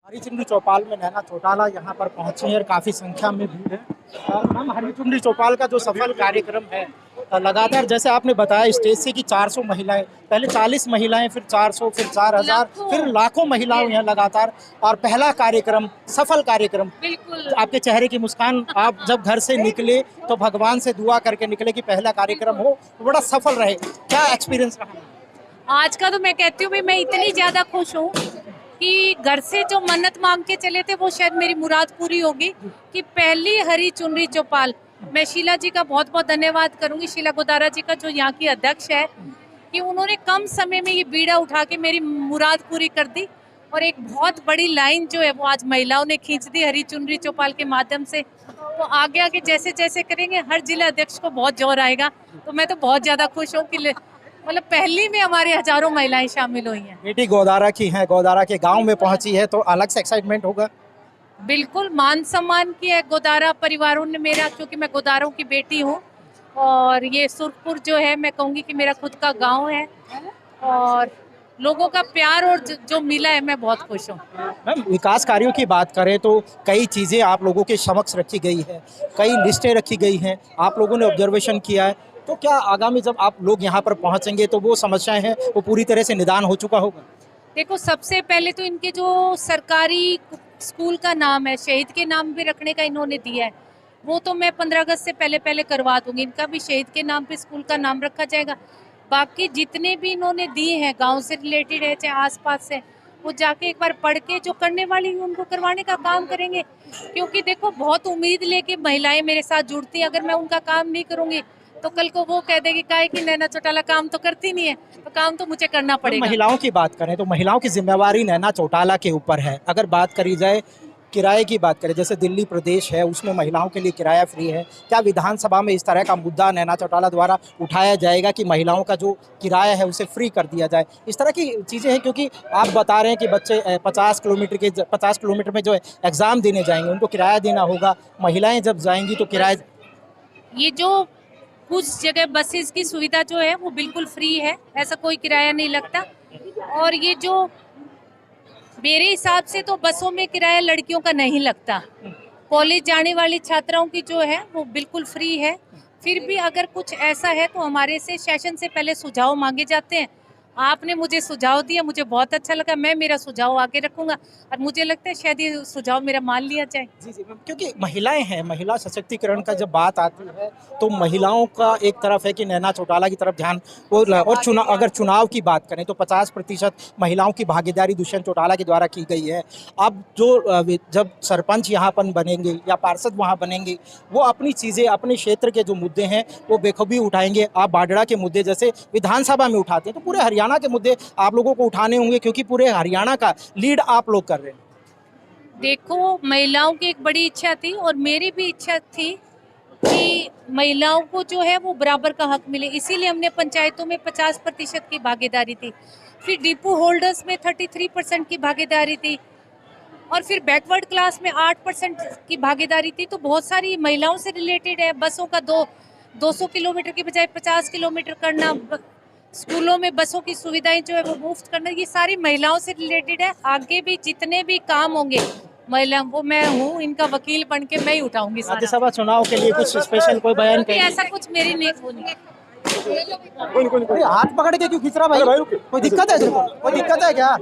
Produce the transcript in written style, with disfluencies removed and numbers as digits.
हरीचुंडी चौपाल में नैना चौटाला यहाँ पर पहुंची है और काफ़ी संख्या में भीड़ है। मैम, हरीचुंडी चौपाल का जो सफल कार्यक्रम है, लगातार जैसे आपने बताया स्टेज से कि 400 महिलाएं, पहले 40 महिलाएं, फिर 400, फिर 4000, फिर लाखों महिलाएं यहाँ लगातार। और पहला कार्यक्रम, सफल कार्यक्रम, बिल्कुल आपके चेहरे की मुस्कान, आप जब घर से निकले तो भगवान से दुआ करके निकले कि पहला कार्यक्रम हो तो बड़ा सफल रहे। क्या एक्सपीरियंस रहा? आज का तो मैं कहती हूँ मैं इतनी ज्यादा खुश हूँ कि घर से जो मन्नत मांग के चले थे वो शायद मेरी मुराद पूरी होगी कि पहली हरी चुनरी चौपाल। मैं शीला जी का बहुत बहुत धन्यवाद करूंगी, शीला गोदारा जी का जो यहाँ की अध्यक्ष है, कि उन्होंने कम समय में ये बीड़ा उठा के मेरी मुराद पूरी कर दी। और एक बहुत बड़ी लाइन जो है वो आज महिलाओं ने खींच दी हरी चुनरी चौपाल के माध्यम से। तो आगे आगे जैसे जैसे करेंगे हर जिला अध्यक्ष को बहुत जोर आएगा। तो मैं तो बहुत ज्यादा खुश हूँ कि मतलब पहली में हमारी हजारों महिलाएं शामिल हुई हैं। बेटी गोदारा की है, गोदारा के गांव में पहुंची है तो अलग से एक्साइटमेंट होगा। बिल्कुल मान सम्मान की है गोदारा परिवारों ने मेरा, क्योंकि मैं गोदारों की बेटी हूँ। और ये सुरपुर जो है मैं कहूँगी कि मेरा खुद का गांव है और लोगों का प्यार और जो मिला है मैं बहुत खुश हूँ। मैम, विकास कार्यों की बात करें तो कई चीज़ें आप लोगों के समक्ष रखी गई है, कई लिस्टें रखी गई हैं, आप लोगों ने ऑब्जर्वेशन किया है। तो क्या आगामी जब आप लोग यहाँ पर पहुँचेंगे तो वो समस्याएं हैं वो पूरी तरह से निदान हो चुका होगा? देखो, सबसे पहले तो इनके जो सरकारी स्कूल का नाम है, शहीद के नाम पे रखने का इन्होंने दिया है, वो तो मैं 15 अगस्त से पहले पहले करवा दूंगी। इनका भी शहीद के नाम पे स्कूल का नाम रखा जाएगा। बाकी जितने भी इन्होंने दिए हैं गांव से रिलेटेड है चाहे आसपास से, वो जाके एक बार पढ़ के जो करने वाली है उनको करवाने का काम करेंगे। क्योंकि देखो, बहुत उम्मीद लेके महिलाएं मेरे साथ जुड़ती है, अगर मैं उनका काम नहीं करूंगी तो कल को वो कह देगी काहे कि नैना चौटाला काम तो करती नहीं है, तो काम तो मुझे करना पड़ेगा। महिलाओं की बात करें तो महिलाओं की जिम्मेवारी नैना चौटाला के ऊपर है। अगर बात करी जाए किराए की बात करें, जैसे दिल्ली प्रदेश है उसमें महिलाओं के लिए किराया फ्री है, क्या विधानसभा में इस तरह का मुद्दा नैना चौटाला द्वारा उठाया जाएगा कि महिलाओं का जो किराया है उसे फ्री कर दिया जाए? इस तरह की चीज़ें हैं, क्योंकि आप बता रहे हैं कि बच्चे 50 किलोमीटर में जो एग्ज़ाम देने जाएंगे उनको किराया देना होगा, महिलाएं जब जाएंगी तो किराया। ये जो कुछ जगह बसेस की सुविधा जो है वो बिल्कुल फ्री है, ऐसा कोई किराया नहीं लगता। और ये जो मेरे हिसाब से तो बसों में किराया लड़कियों का नहीं लगता, कॉलेज जाने वाली छात्राओं की जो है वो बिल्कुल फ्री है। फिर भी अगर कुछ ऐसा है तो हमारे से सेशन से पहले सुझाव मांगे जाते हैं। आपने मुझे सुझाव दिया, मुझे बहुत अच्छा लगा, मैं मेरा सुझाव आगे रखूंगा और मुझे लगता है शायद ये सुझाव मेरा मान लिया जाए। जी जी मैम, क्योंकि महिलाएं हैं, महिला सशक्तिकरण का जब बात आती है तो महिलाओं का एक तरफ है कि नैना चौटाला की तरफ ध्यान और चुनाव, अगर चुनाव की बात करें तो 50% महिलाओं की भागीदारी दुष्यंत चौटाला के द्वारा की गई है। अब जो जब सरपंच यहाँ पर बनेंगे या पार्षद वहाँ बनेंगे, वो अपनी चीज़ें, अपने क्षेत्र के जो मुद्दे हैं वो बेखूबी उठाएंगे। आप बाडड़ा के मुद्दे जैसे विधानसभा में उठाते हैं तो पूरे हरियाणा के मुद्दे आप लोगों को उठाने होंगे, क्योंकि पूरे हरियाणा का लीड आप लोग कर रहे हैं। देखो, महिलाओं की एक बड़ी इच्छा थी और मेरी भी इच्छा थी कि महिलाओं को जो है वो बराबर का हक मिले, इसीलिए हमने पंचायतों में 50% की भागीदारी थी, फिर डिपो होल्डर्स में 33% की भागीदारी थी और फिर बैकवर्ड क्लास में 8% की भागीदारी थी। तो बहुत सारी महिलाओं से रिलेटेड है। बसों का 200 किलोमीटर की बजाय 50 किलोमीटर करना, स्कूलों में बसों की सुविधाएं जो है वो मुफ्त करना, ये सारी महिलाओं से रिलेटेड है। आगे भी जितने भी काम होंगे महिला, वो मैं हूँ इनका वकील बन के मैं ही उठाऊंगी। राज्यसभा चुनाव के लिए कुछ स्पेशल कोई बयान? ऐसा कुछ मेरी नहीं होनी। हाथ पकड़ के क्यों खींच रहा भाई? कोई दिक्कत है? कोई दिक्कत है क्या?